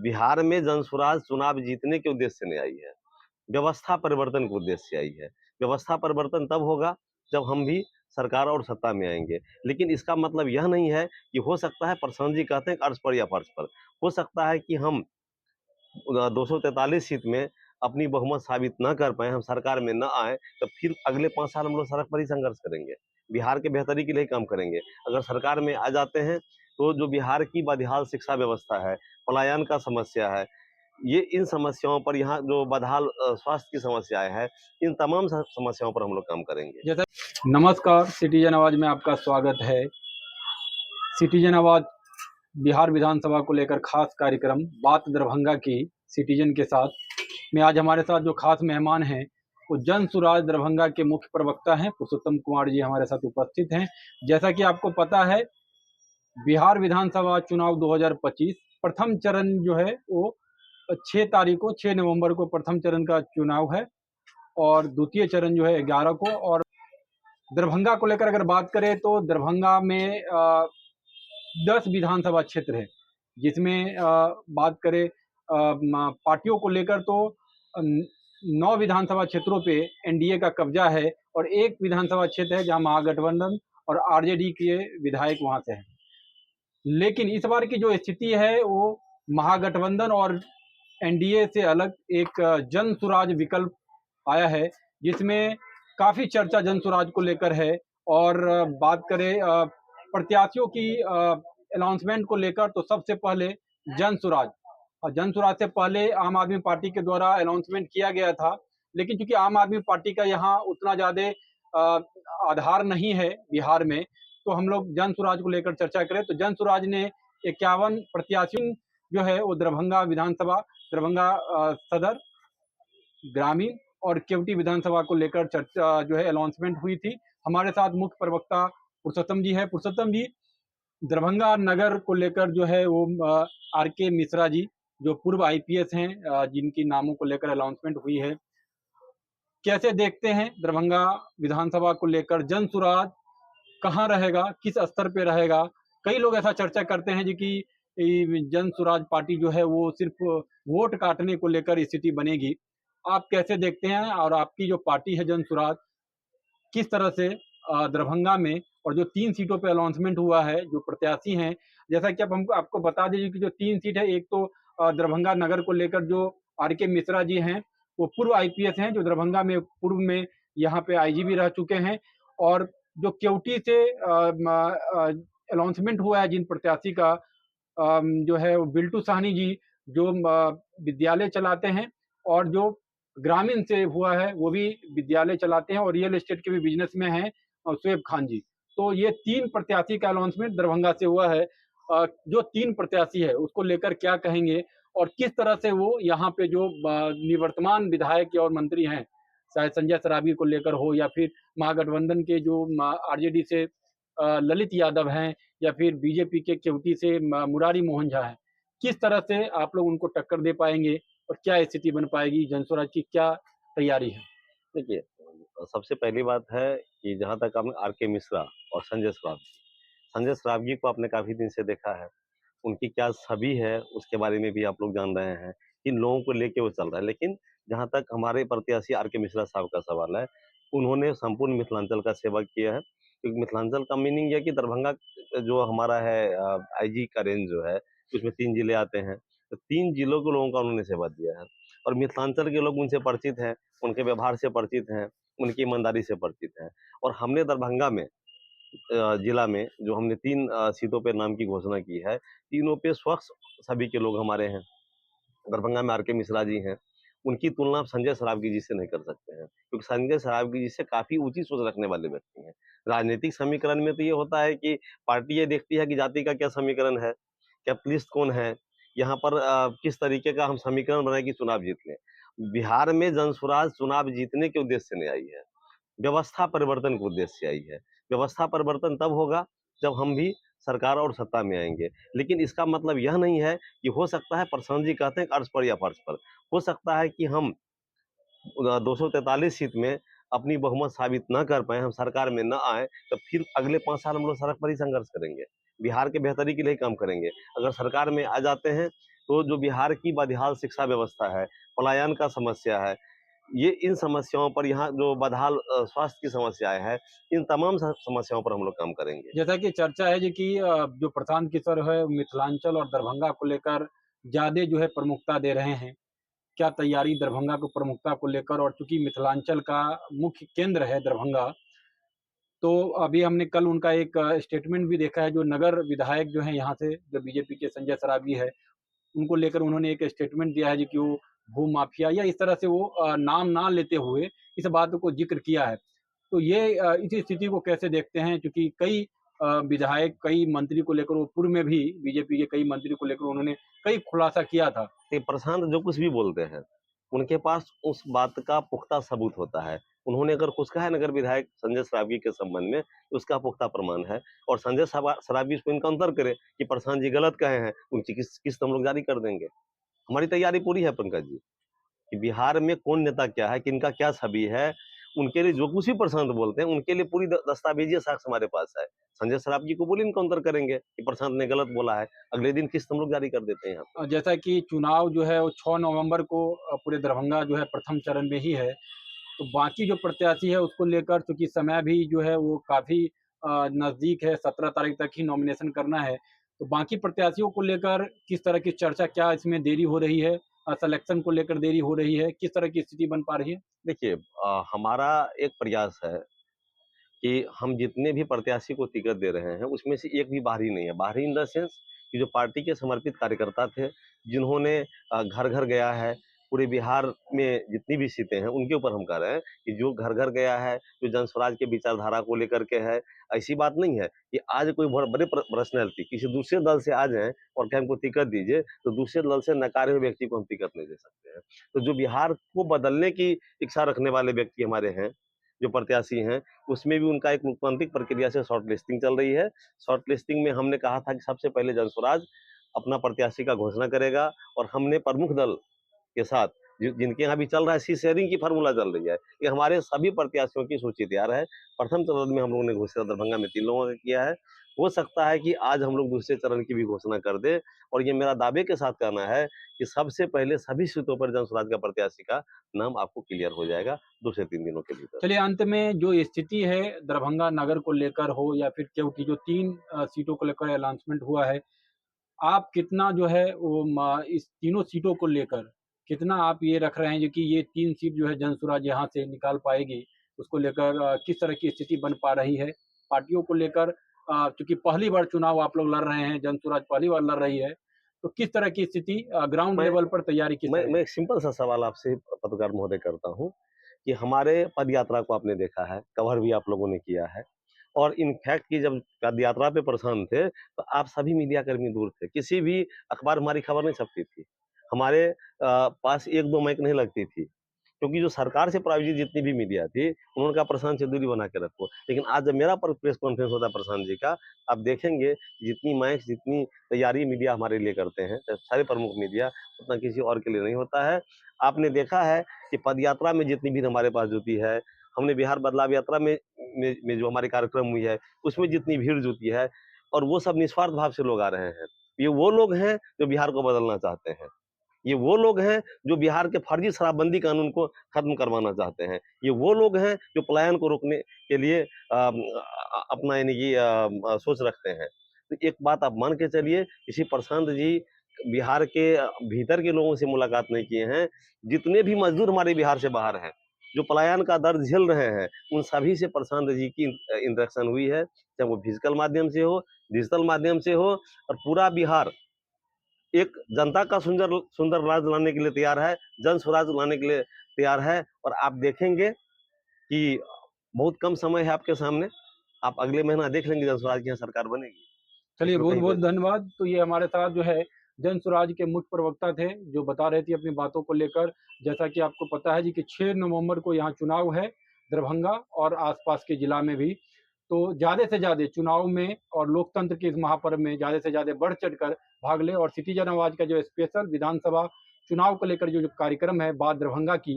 बिहार में जनसुराज चुनाव जीतने के उद्देश्य से नहीं आई है, व्यवस्था परिवर्तन के उद्देश्य से आई है। व्यवस्था परिवर्तन तब होगा जब हम भी सरकार और सत्ता में आएंगे। लेकिन इसका मतलब यह नहीं है कि हो सकता है प्रशांत जी कहते हैं अर्ज पर या फर्ज पर, हो सकता है कि हम 243 सीट में अपनी बहुमत साबित न कर पाए, हम सरकार में न आए, तो फिर अगले 5 साल हम लोग सड़क पर ही संघर्ष करेंगे, बिहार के बेहतरी के लिए काम करेंगे। अगर सरकार में आ जाते हैं तो जो बिहार की बदहाल शिक्षा व्यवस्था है, पलायन का समस्या है, ये इन समस्याओं पर, यहाँ जो बदहाल स्वास्थ्य की समस्याएं हैं, इन तमाम समस्याओं पर हम लोग काम करेंगे। जैसा नमस्कार, सिटीजन आवाज में आपका स्वागत है। सिटीजन आवाज बिहार विधानसभा को लेकर खास कार्यक्रम बात दरभंगा की सिटीजन के साथ में आज हमारे साथ जो खास मेहमान हैं वो जन सुराज दरभंगा के मुख्य प्रवक्ता हैं पुरुषोत्तम कुमार जी हमारे साथ उपस्थित हैं। जैसा कि आपको पता है, बिहार विधानसभा चुनाव 2025 प्रथम चरण जो है वो 6 नवंबर को प्रथम चरण का चुनाव है और द्वितीय चरण जो है 11 को। और दरभंगा को लेकर अगर बात करें तो दरभंगा में 10 विधानसभा क्षेत्र है, जिसमें बात करें पार्टियों को लेकर तो 9 विधानसभा क्षेत्रों पे एनडीए का कब्जा है और एक विधानसभा क्षेत्र है जहां महागठबंधन और आरजेडी के विधायक वहां से हैं। लेकिन इस बार की जो स्थिति है वो महागठबंधन और एनडीए से अलग एक जन सुराज विकल्प आया है, जिसमें काफी चर्चा जन सुराज को लेकर है। और बात करें प्रत्याशियों की अनाउंसमेंट को लेकर तो सबसे पहले जन सुराज, और जन सुराज से पहले आम आदमी पार्टी के द्वारा अनाउंसमेंट किया गया था। लेकिन चूंकि आम आदमी पार्टी का यहाँ उतना ज्यादा आधार नहीं है बिहार में, तो हम लोग जन सुराज को लेकर चर्चा करें तो जन सुराज ने 51 प्रत्याशी जो है वो दरभंगा विधानसभा, दरभंगा सदर, ग्रामीण और केवटी विधानसभा को लेकर चर्चा जो है अनाउंसमेंट हुई थी। हमारे साथ मुख्य प्रवक्ता पुरुषोत्तम जी है। पुरुषोत्तम जी, दरभंगा नगर को लेकर जो है वो आर के मिश्रा जी जो पूर्व आईपीएस हैं, जिनकी नामों को लेकर अनाउंसमेंट हुई है, कैसे देखते हैं दरभंगा विधानसभा को लेकर जन सुराज कहाँ रहेगा, किस स्तर पे रहेगा? कई लोग ऐसा चर्चा करते हैं जी कि जन सुराज पार्टी जो है वो सिर्फ वोट काटने को लेकर स्थिति बनेगी। आप कैसे देखते हैं और आपकी जो पार्टी है जन सुराज किस तरह से दरभंगा में, और जो 3 सीटों पे अनाउंसमेंट हुआ है, जो प्रत्याशी हैं, जैसा कि अब हम आपको बता दीजिए कि जो 3 सीट है, एक तो दरभंगा नगर को लेकर जो आर के मिश्रा जी हैं वो पूर्व आईपीएस हैं, जो दरभंगा में पूर्व में यहाँ पे आईजी रह चुके हैं। और जो केवटी से अनाउंसमेंट हुआ है जिन प्रत्याशी का, जो है वो बिल्टू साहनी जी जो विद्यालय चलाते हैं, और जो ग्रामीण से हुआ है वो भी विद्यालय चलाते हैं और रियल एस्टेट के भी बिजनेस में हैं, शोएब खान जी। तो ये 3 प्रत्याशी का अनाउंसमेंट दरभंगा से हुआ है। जो 3 प्रत्याशी है उसको लेकर क्या कहेंगे और किस तरह से वो यहाँ पे जो निवर्तमान विधायक और मंत्री हैं, चाहे संजय सराबी को लेकर हो या फिर महागठबंधन के जो आरजेडी से ललित यादव हैं या फिर बीजेपी के केवटी से मुरारी मोहन झा हैं, किस तरह से आप लोग उनको टक्कर दे पाएंगे और क्या स्थिति बन पाएगी? जनसुराज की क्या तैयारी है? देखिए, सबसे पहली बात है कि जहाँ तक आपने आर के मिश्रा और संजय सरावगी को आपने काफी दिन से देखा है, उनकी क्या छवि है उसके बारे में भी आप लोग जान रहे हैं, किन लोगों को लेके वो चल रहा है। लेकिन जहाँ तक हमारे प्रत्याशी आर के मिश्रा साहब का सवाल है, उन्होंने संपूर्ण मिथिलांचल का सेवा किया है। क्योंकि मिथिलांचल का मीनिंग यह कि दरभंगा जो हमारा है आईजी का रेंज जो है, उसमें 3 जिले आते हैं, तो 3 जिलों के लोगों का उन्होंने सेवा दिया है। और मिथिलांचल के लोग उनसे परिचित हैं, उनके व्यवहार से परिचित हैं, उनकी ईमानदारी से परिचित हैं। और हमने दरभंगा में जिला में जो हमने 3 सीटों पे नाम की घोषणा की है, तीनों पे स्वच्छ सभी के लोग हमारे हैं। दरभंगा में आर के मिश्रा जी हैं, उनकी तुलना आप संजय सरावगी जी से नहीं कर सकते हैं, क्योंकि संजय सरावगी जी से काफी ऊंची सोच रखने वाले व्यक्ति हैं। राजनीतिक समीकरण में तो ये होता है कि पार्टी ये देखती है कि जाति का क्या समीकरण है, कैपिटलिस्ट कौन है, यहाँ पर किस तरीके का हम समीकरण बनाए कि चुनाव जीत लें। बिहार में जनसुराज चुनाव जीतने के उद्देश्य से नहीं आई है, व्यवस्था परिवर्तन के उद्देश्य से आई है। व्यवस्था परिवर्तन तब होगा जब हम भी सरकार और सत्ता में आएंगे। लेकिन इसका मतलब यह नहीं है कि हो सकता है प्रशांत जी कहते हैं अर्ज पर या फर्ज पर, हो सकता है कि हम 243 सीट में अपनी बहुमत साबित न कर पाए, हम सरकार में न आए, तो फिर अगले 5 साल हम लोग सड़क पर ही संघर्ष करेंगे, बिहार के बेहतरी के लिए काम करेंगे। अगर सरकार में आ जाते हैं तो जो बिहार की बदहाल शिक्षा व्यवस्था है, पलायन का समस्या है, ये इन समस्याओं पर यहाँ जो बदहाल स्वास्थ्य की समस्याएँ हैं, इन तमाम स समस्याओं पर हम लोग काम करेंगे। जैसा कि चर्चा है जी कि जो प्रशांत किशोर है मिथिलांचल और दरभंगा को लेकर ज़्यादा जो है प्रमुखता दे रहे हैं। क्या तैयारी दरभंगा को प्रमुखता को लेकर, और चूँकि मिथिलांचल का मुख्य केंद्र है दरभंगा, तो अभी हमने कल उनका एक स्टेटमेंट भी देखा है, जो नगर विधायक जो हैं यहाँ से, जो बीजेपी के संजय सरावगी है, उनको लेकर उन्होंने एक स्टेटमेंट दिया है जी कि वो भू माफिया या इस तरह से वो नाम ना लेते हुए इस बात को ज़िक्र किया है। तो ये इस स्थिति को कैसे देखते हैं? क्योंकि कई विधायक, कई मंत्री को लेकर, वो पूर्व में भी बीजेपी के कई मंत्री को लेकर उन्होंने कई खुलासा किया था। ये प्रशांत जो कुछ भी बोलते हैं, उनके पास उस बात का पुख्ता सबूत होता है। उन्होंने अगर कुछ कहा है नगर विधायक संजय सरावगी के संबंध में, तो उसका पुख्ता प्रमाण है और संजय सरावगी इसको इनकाउंटर करे कि प्रशांत जी गलत कहे हैं, उनकी किस्त हम लोग जारी कर देंगे। हमारी तैयारी पूरी है पंकज जी, कि बिहार में कौन नेता क्या है, किनका क्या छवि है, उनके लिए जो कुछ भी प्रशांत बोलते हैं, उनके लिए पूरी दस्तावेजी साक्ष्य हमारे पास है। संजय सरावगी को बोलिए इनकाउंटर करेंगे कि प्रशांत ने गलत बोला है, अगले दिन किस्त हम लोग जारी कर देते हैं यहाँ पे। जैसा कि चुनाव जो है वो 6 नवंबर को पूरे दरभंगा जो है प्रथम चरण में ही है। तो बाकी जो प्रत्याशी है उसको लेकर, चूँकि समय भी जो है वो काफ़ी नज़दीक है, 17 तारीख तक ही नॉमिनेशन करना है। तो बाकी प्रत्याशियों को लेकर किस तरह की चर्चा, क्या इसमें देरी हो रही है? सिलेक्शन को लेकर देरी हो रही है? किस तरह की स्थिति बन पा रही है? देखिए हमारा एक प्रयास है कि हम जितने भी प्रत्याशी को टिकट दे रहे हैं, उसमें से एक भी बाहरी नहीं है। बाहरी इन द सेंस कि जो पार्टी के समर्पित कार्यकर्ता थे, जिन्होंने घर-घर गया है, पूरे बिहार में जितनी भी सीटें हैं, उनके ऊपर हम कह रहे हैं कि जो घर-घर गया है, जो जन स्वराज के विचारधारा को लेकर के है, ऐसी बात नहीं है कि आज कोई बहुत बड़े पर्सनैलिटी किसी दूसरे दल से आ जाएँ और कहें हमको टिकट दीजिए, तो दूसरे दल से नकारे हुए व्यक्ति को हम टिकट नहीं दे सकते हैं। तो जो बिहार को बदलने की इच्छा रखने वाले व्यक्ति हमारे हैं, जो प्रत्याशी हैं, उसमें भी उनका एक लोकतांत्रिक प्रक्रिया से शॉर्ट लिस्टिंग चल रही है। शॉर्ट लिस्टिंग में हमने कहा था कि सबसे पहले जनस्वराज अपना प्रत्याशी का घोषणा करेगा और हमने प्रमुख दल के साथ जिनके यहाँ भी चल रहा है सीट शेयरिंग की फार्मूला चल रही है, ये हमारे सभी प्रत्याशियों की सूची तैयार है। प्रथम चरण में हम लोगों ने घोषणा दरभंगा में 3 लोगों का किया है। हो सकता है कि आज हम लोग दूसरे चरण की भी घोषणा कर दें और ये मेरा दावे के साथ कहना है कि सबसे पहले सभी सीटों पर जनस्वराज का प्रत्याशी का नाम आपको क्लियर हो जाएगा 2 से 3 दिनों के भीतर। चलिए, अंत में जो स्थिति है दरभंगा नगर को लेकर हो या फिर केवल की जो 3 सीटों को लेकर अनाउंसमेंट हुआ है, आप कितना जो है वो इस तीनों सीटों को लेकर कितना आप ये रख रहे हैं जो कि ये 3 सीट जो है जनसुराज यहाँ से निकाल पाएगी? उसको लेकर किस तरह की स्थिति बन पा रही है? पार्टियों को लेकर, चूँकि पहली बार चुनाव आप लोग लड़ रहे हैं, जनसुराज पहली बार लड़ रही है, तो किस तरह की स्थिति ग्राउंड मैं लेवल पर तैयारी किस तरह मैं है? एक सिंपल सा सवाल आपसे पत्रकार महोदय करता हूँ कि हमारे पद यात्रा को आपने देखा है, कवर भी आप लोगों ने किया है और इनफैक्ट कि जब पद यात्रा पे प्रशांत थे, तो आप सभी मीडिया कर्मी दूर थे। किसी भी अखबार हमारी खबर नहीं छपती थी। हमारे पास 1-2 माइक नहीं लगती थी। क्योंकि जो सरकार से प्रायोजित जितनी भी मीडिया थी, उन्होंने कहा प्रशांत से दूरी बना के रखो। लेकिन आज जब मेरा प्रेस कॉन्फ्रेंस होता है प्रशांत जी का, आप देखेंगे जितनी माइक्स, जितनी तैयारी मीडिया हमारे लिए करते हैं, सारे प्रमुख मीडिया, उतना किसी और के लिए नहीं होता है। आपने देखा है कि पदयात्रा में जितनी भीड़ हमारे पास जुटी है, हमने बिहार बदलाव यात्रा में जो हमारी कार्यक्रम हुई है, उसमें जितनी भीड़ जुटी है और वो सब निस्वार्थ भाव से लोग आ रहे हैं। ये वो लोग हैं जो बिहार को बदलना चाहते हैं। ये वो लोग हैं जो बिहार के फर्जी शराबबंदी कानून को खत्म करवाना चाहते हैं। ये वो लोग हैं जो पलायन को रोकने के लिए अपना यानी कि सोच रखते हैं। तो एक बात आप मान के चलिए, किसी प्रशांत जी बिहार के भीतर के लोगों से मुलाकात नहीं किए हैं। जितने भी मज़दूर हमारे बिहार से बाहर हैं, जो पलायन का दर्द झेल रहे हैं, उन सभी से प्रशांत जी की इंटरेक्शन हुई है, चाहे वो फिज़िकल माध्यम से हो, डिजिटल माध्यम से हो और पूरा बिहार एक जनता का सुंदर सुंदर राज्य लाने के लिए तैयार है, जन स्वराज लाने के लिए तैयार है और आप देखेंगे कि बहुत कम समय है आपके सामने, आप अगले महीना देख लेंगे जन स्वराज की यहाँ सरकार बनेगी। चलिए, इसमें कहीं बहुत-बहुत कोई धन्यवाद। तो ये हमारे साथ जो है जन स्वराज के मुख्य प्रवक्ता थे, जो बता रहे थे अपनी बातों को लेकर। जैसा कि आपको पता है जी कि 6 नवंबर को यहाँ चुनाव है, दरभंगा और आस-पास के जिला में भी। तो ज़्यादा से ज़्यादा चुनाव में और लोकतंत्र के इस महापर्व में ज़्यादा से ज़्यादा बढ़-चढ़ कर भाग लें, और सिटीजन आवाज़ का जो स्पेशल विधानसभा चुनाव को लेकर जो कार्यक्रम है, बात दरभंगा की,